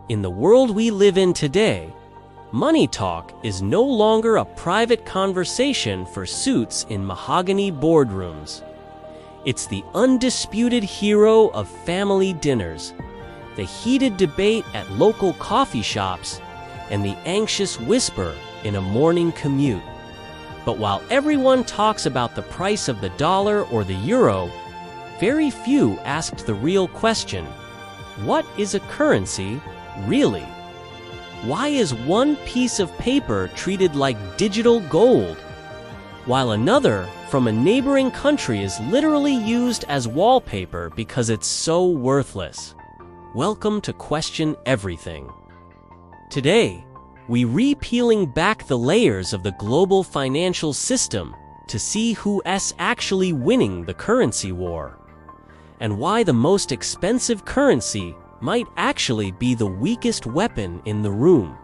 In the world we live in today, money talk is no longer a private conversation for suits in mahogany boardrooms. It's the undisputed hero of family dinners, the heated debate at local coffee shops, and the anxious whisper in a morning commute. But while everyone talks about the price of the dollar or the euro, very few asked the real question: what is a currency, really? Why is one piece of paper treated like digital gold, while another from a neighboring country is literally used as wallpaper because it's so worthless? Welcome to Question Everything. Today, we peeling back the layers of the global financial system to see who's actually winning the currency war, and why the most expensive currency might actually be the weakest weapon in the room.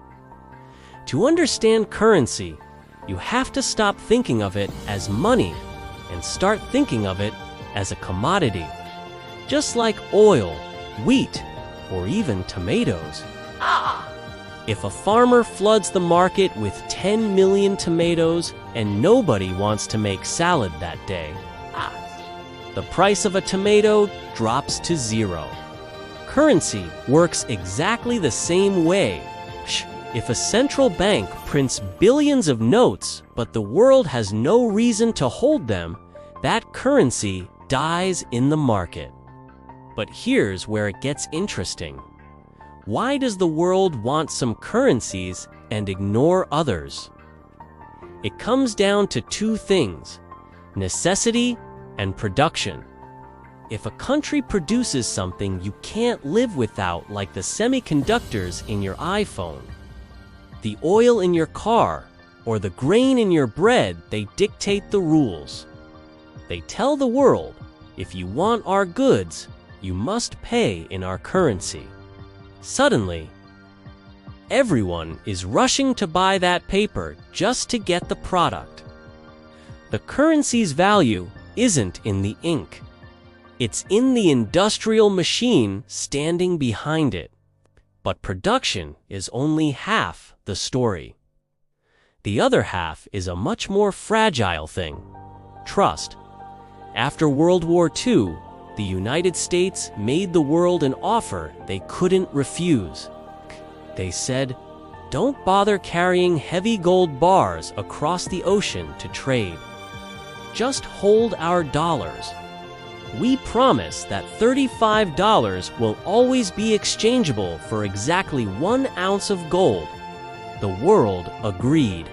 To understand currency, you have to stop thinking of it as money and start thinking of it as a commodity, just like oil, wheat, or even tomatoes. If a farmer floods the market with 10 million tomatoes and nobody wants to make salad that day, the price of a tomato drops to zero. Currency works exactly the same way. If a central bank prints billions of notes but the world has no reason to hold them, that currency dies in the market. But here's where it gets interesting. Why does the world want some currencies and ignore others? It comes down to two things: necessity and production. If a country produces something you can't live without, like the semiconductors in your iPhone, the oil in your car, or the grain in your bread, they dictate the rules. They tell the world, if you want our goods, you must pay in our currency. Suddenly, everyone is rushing to buy that paper just to get the product. The currency's value isn't in the ink. It's in the industrial machine standing behind it. But production is only half the story. The other half is a much more fragile thing: trust. After World War II, the United States made the world an offer they couldn't refuse. They said, "Don't bother carrying heavy gold bars across the ocean to trade. Just hold our dollars. We promise that $35 will always be exchangeable for exactly 1 ounce of gold." The world agreed.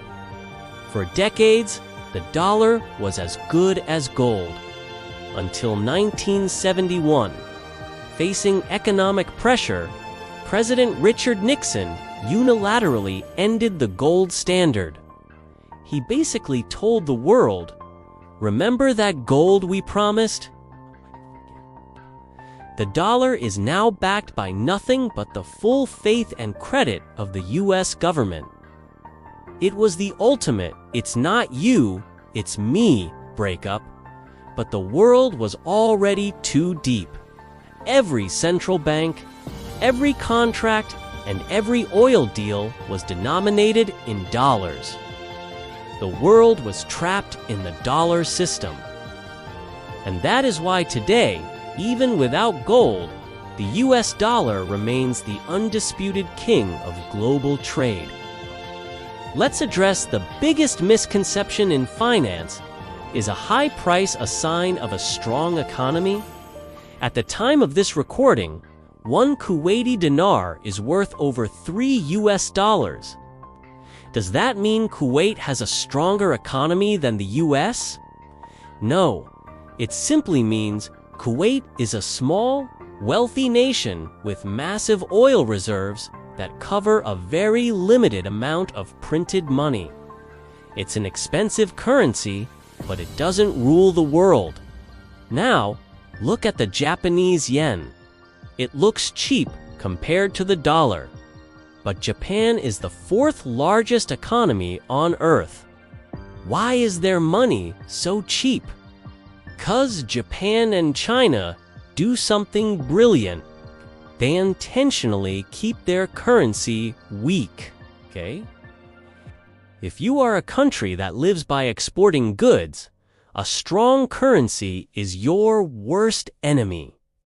For decades, the dollar was as good as gold. Until 1971, facing economic pressure, President Richard Nixon unilaterally ended the gold standard. He basically told the world, "Remember that gold we promised?" The dollar is now backed by nothing but the full faith and credit of the US government. It was the ultimate "it's not you, it's me" breakup, but the world was already too deep. Every central bank, every contract, and every oil deal was denominated in dollars. The world was trapped in the dollar system. And that is why today, even without gold, the US dollar remains the undisputed king of global trade. Let's address the biggest misconception in finance. Is a high price a sign of a strong economy? At the time of this recording, one Kuwaiti dinar is worth over $3. Does that mean Kuwait has a stronger economy than the US? No, it simply means Kuwait is a small, wealthy nation with massive oil reserves that cover a very limited amount of printed money. It's an expensive currency, but it doesn't rule the world. Now, look at the Japanese yen. It looks cheap compared to the dollar, but Japan is the 4th largest economy on Earth. Why is their money so cheap? 'Cause Japan and China do something brilliant. they intentionally keep their currency weak, okay? If you are a country that lives by exporting goods, a strong currency is your worst enemy.